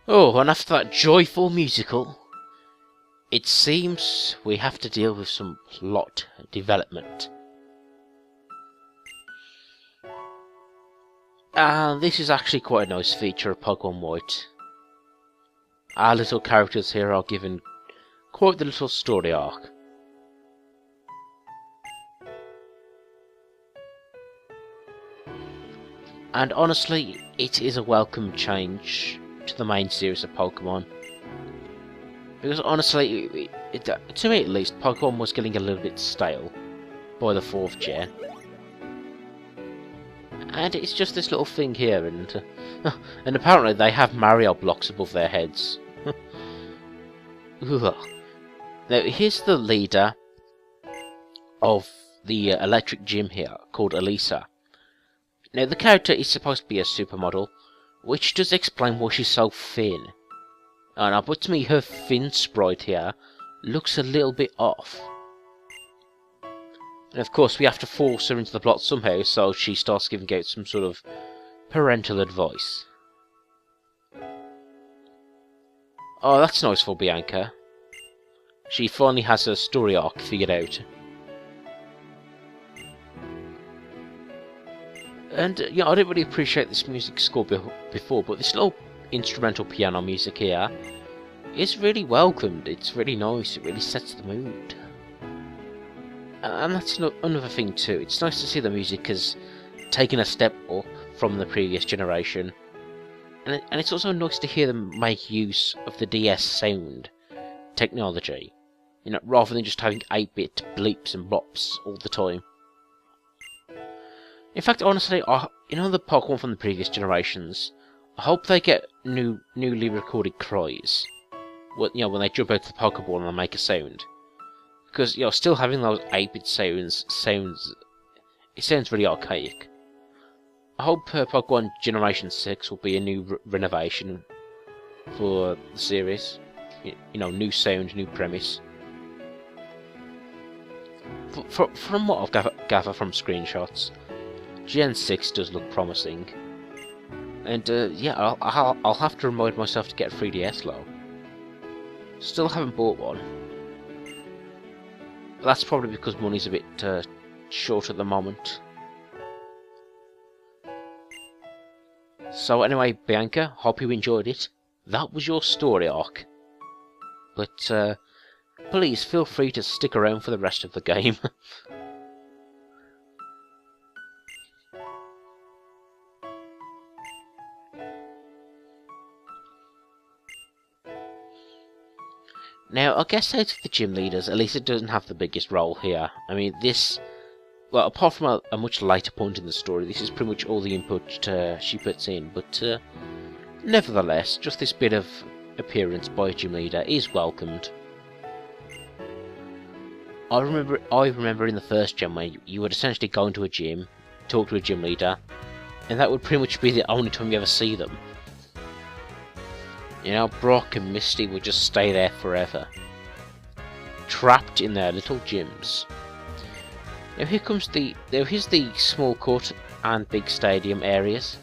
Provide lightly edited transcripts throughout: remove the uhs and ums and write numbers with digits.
Oh, and after that joyful musical, it seems we have to deal with some plot development. And this is actually quite a nice feature of Pokemon White. Our little characters here are given quite the little story arc. And honestly, it is a welcome change to the main series of Pokemon. Because honestly, to me at least, Pokemon was getting a little bit stale by the 4th gen. And it's just this little thing here, and apparently they have Mario blocks above their heads. Now here's the leader of the electric gym here, called Elesa. Now the character is supposed to be a supermodel, which does explain why she's so thin. But to me her thin sprite here looks a little bit off. And of course we have to force her into the plot somehow, so she starts giving out some sort of parental advice. Oh, that's nice for Bianca. She finally has her story arc figured out. And yeah, I didn't really appreciate this music score before, but this little instrumental piano music here is really welcomed. It's really nice, it really sets the mood. And that's another thing too, it's nice to see the music has taken a step up from the previous generation. And it's also nice to hear them make use of the DS sound technology, rather than just having 8-bit bleeps and bops all the time. In fact, honestly, the Pokemon from the previous generations, I hope they get newly recorded cries. When they jump out of the Pokeball and they make a sound. Because, still having those 8-bit sounds sounds really archaic. I hope Pokemon Generation 6 will be a new renovation for the series. New sound, new premise. From what I've gathered from screenshots, Gen 6 does look promising. And yeah, I'll have to remind myself to get a 3DS though. Still haven't bought one. But that's probably because money's a bit short at the moment. So anyway, Bianca, hope you enjoyed it. That was your story arc. But please feel free to stick around for the rest of the game. Now, I guess out of the gym leaders, Elesa doesn't have the biggest role here. I mean, well, apart from a much later point in the story, this is pretty much all the input she puts in, but nevertheless, just this bit of appearance by a gym leader is welcomed. I remember in the first gen where you would essentially go into a gym, talk to a gym leader, and that would pretty much be the only time you ever see them. Brock and Misty would just stay there forever, trapped in their little gyms. Now here's the small court and big stadium areas.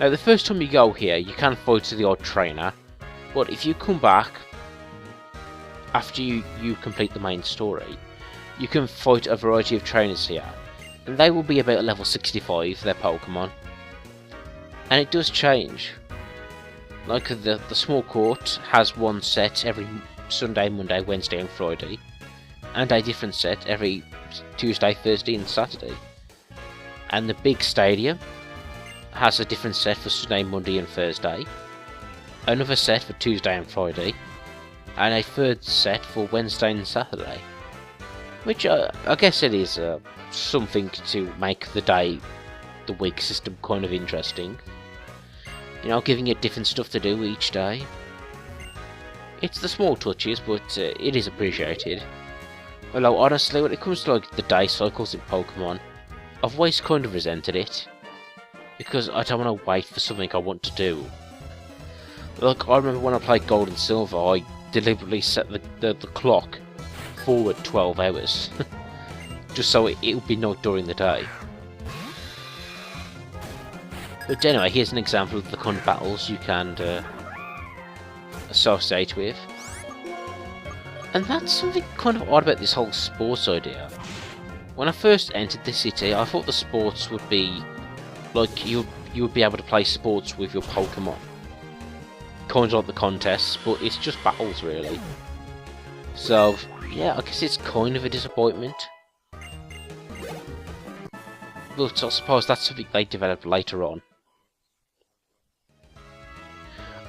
Now the first time you go here, you can fight the odd trainer, but if you come back after you complete the main story, you can fight a variety of trainers here, and they will be about level 65, their Pokemon. And it does change. Like the small court has one set every Sunday, Monday, Wednesday and Friday, and a different set every Tuesday, Thursday and Saturday. And the big stadium has a different set for Sunday, Monday and Thursday, another set for Tuesday and Friday, and a third set for Wednesday and Saturday. Which I guess it is something to make the week system kind of interesting. Giving it different stuff to do each day. It's the small touches, but it is appreciated. Although honestly, when it comes to the day cycles in Pokemon, I've always kind of resented it. Because I don't want to wait for something I want to do. I remember when I played Gold and Silver, I deliberately set the clock forward 12 hours. Just so it would be not during the day. But anyway, here's an example of the kind of battles you can associate with. And that's something kind of odd about this whole sports idea. When I first entered the city, I thought the sports would be like you would be able to play sports with your Pokemon. Kind of like the contests, but it's just battles really. So, yeah, I guess it's kind of a disappointment. But I suppose that's something they developed later on.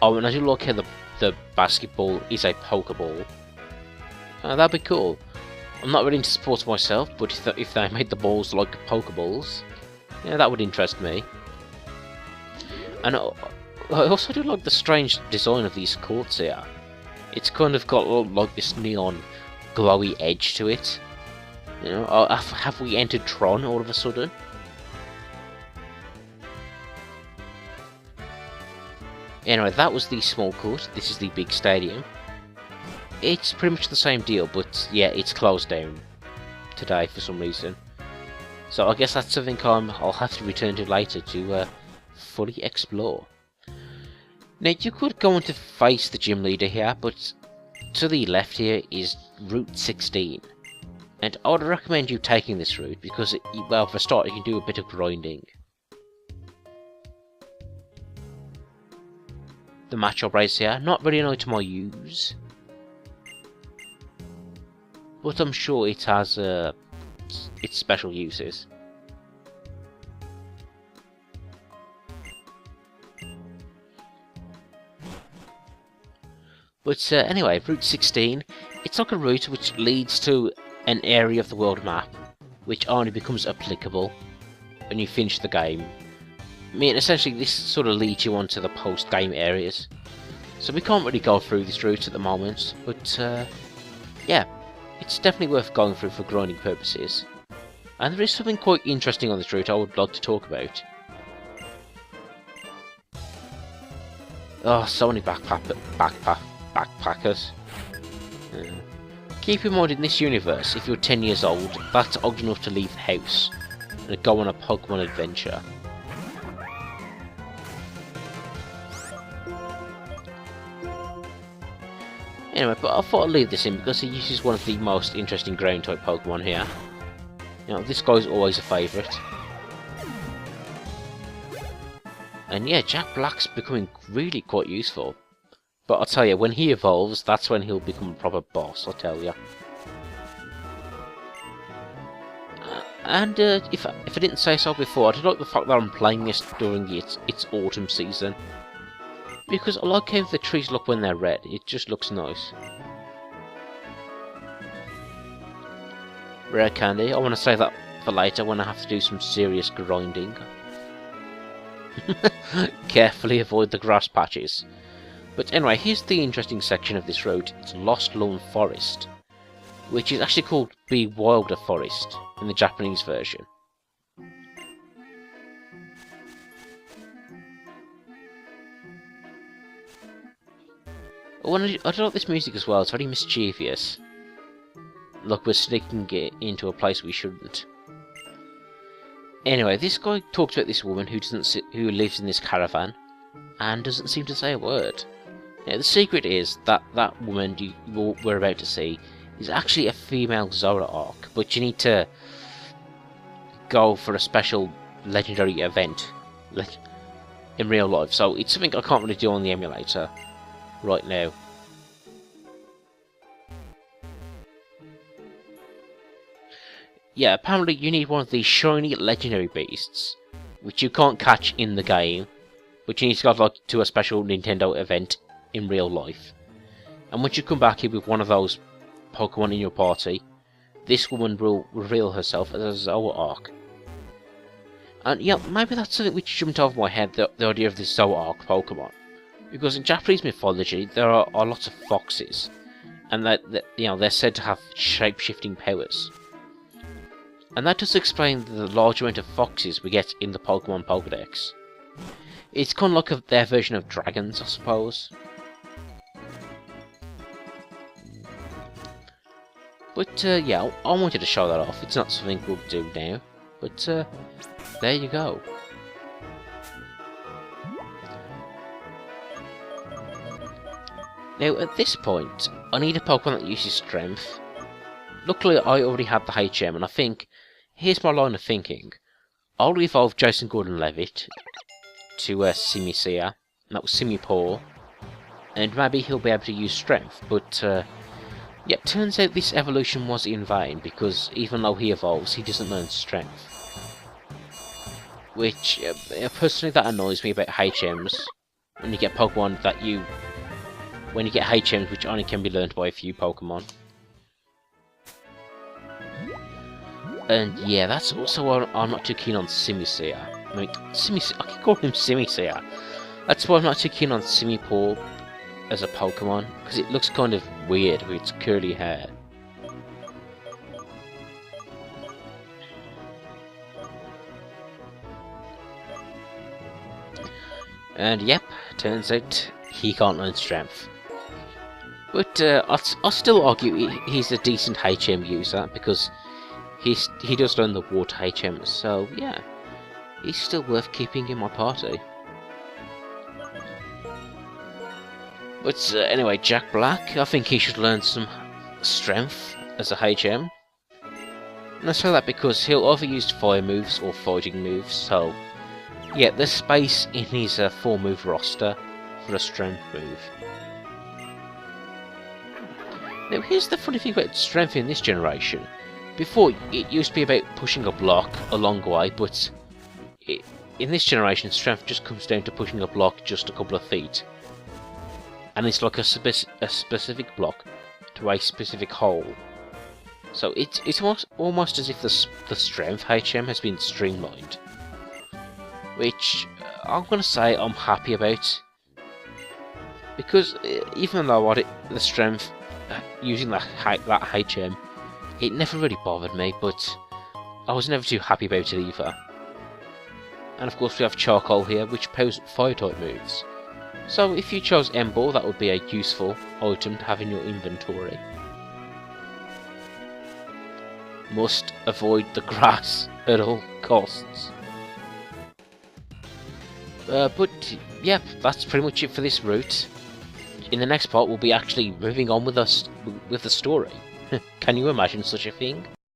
Oh, and I do like how the basketball is a Pokeball. That'd be cool. I'm not really into sports myself, but if they made the balls like Pokeballs, yeah, that would interest me. And I also do like the strange design of these courts here. It's kind of got like this neon glowy edge to it. You know, have we entered Tron all of a sudden? Anyway, that was the small court. This is the big stadium. It's pretty much the same deal, but yeah, it's closed down today for some reason. So I guess that's something I'll have to return to later to fully explore. Now, you could go on to face the gym leader here, but to the left here is Route 16. And I would recommend you taking this route because, well, for a start, you can do a bit of grinding. The matchup race here, not really an item I use, but I'm sure it has its special uses. But anyway, Route 16, it's like a route which leads to an area of the world map, which only becomes applicable when you finish the game. I mean, essentially this sort of leads you onto the post-game areas. So we can't really go through this route at the moment, but yeah, it's definitely worth going through for grinding purposes. And there is something quite interesting on this route I would like to talk about. Oh, so many backpackers. Yeah. Keep in mind, in this universe, if you're 10 years old, that's old enough to leave the house and go on a Pokemon adventure. Anyway, but I thought I'd leave this in because he uses one of the most interesting ground type Pokemon here. You know, this guy's always a favourite. And yeah, Jack Black's becoming really quite useful. But I'll tell you, when he evolves, that's when he'll become a proper boss, I'll tell you. And if I didn't say so before, I do like the fact that I'm playing this during its autumn season. Because I like how the trees look when they're red, it just looks nice. Rare candy, I want to save that for later when I have to do some serious grinding. Carefully avoid the grass patches. But anyway, here's the interesting section of this road. It's Lost Lone Forest, which is actually called Bewilder Forest in the Japanese version. Oh, and I do like this music as well, it's very mischievous. Look, we're sneaking it into a place we shouldn't. Anyway, this guy talks about this woman who lives in this caravan and doesn't seem to say a word. Now, the secret is that that woman we're about to see is actually a female Zoroark, but you need to go for a special legendary event in real life, so it's something I can't really do on the emulator right now. Yeah, apparently you need one of these shiny legendary beasts, which you can't catch in the game, but you need to go like to a special Nintendo event in real life. And once you come back here with one of those Pokemon in your party, this woman will reveal herself as a Zoroark. And yeah, maybe that's something which jumped over my head, the idea of this Zoroark Pokemon. Because in Japanese mythology, there are lots of foxes, and they're said to have shape-shifting powers. And that does explain the large amount of foxes we get in the Pokemon Pokédex. It's kind of like their version of dragons, I suppose. But yeah, I wanted to show that off. It's not something we'll do now, but there you go. Now at this point, I need a Pokemon that uses Strength. Luckily I already had the HM, and I think, here's my line of thinking. I'll evolve Jason Gordon-Levitt to Simisear, that was Simipour, and maybe he'll be able to use Strength, but yeah, it turns out this evolution was in vain, because even though he evolves, he doesn't learn Strength. Which, personally, that annoys me about HMs, when you get Pokemon that when you get HMs which only can be learned by a few Pokemon. And yeah, that's also why I'm not too keen on Simisear. I mean, I can call him Simisear. That's why I'm not too keen on Simipour as a Pokemon, because it looks kind of weird with its curly hair. And yep, turns out he can't learn Strength. But I'll still argue he's a decent HM user, because he does learn the Water HM, so yeah, he's still worth keeping in my party. But anyway, Jack Black, I think he should learn some Strength as a HM. And I say that because he'll either use fire moves or fighting moves, so yeah, there's space in his 4-move roster for a Strength move. Now here's the funny thing about Strength in this generation. Before, it used to be about pushing a block a long way, but in this generation, Strength just comes down to pushing a block just a couple of feet. And it's like a specific block to a specific hole. So it's almost as if the Strength HM has been streamlined. Which I'm going to say I'm happy about. Because even though the Strength using that HM, it never really bothered me, but I was never too happy about it either. And of course we have Charcoal here, which powers Fire-type moves. So if you chose Ember, that would be a useful item to have in your inventory. Must avoid the grass at all costs. But yeah, that's pretty much it for this route. In the next part, we'll be actually moving on with the story. Can you imagine such a thing?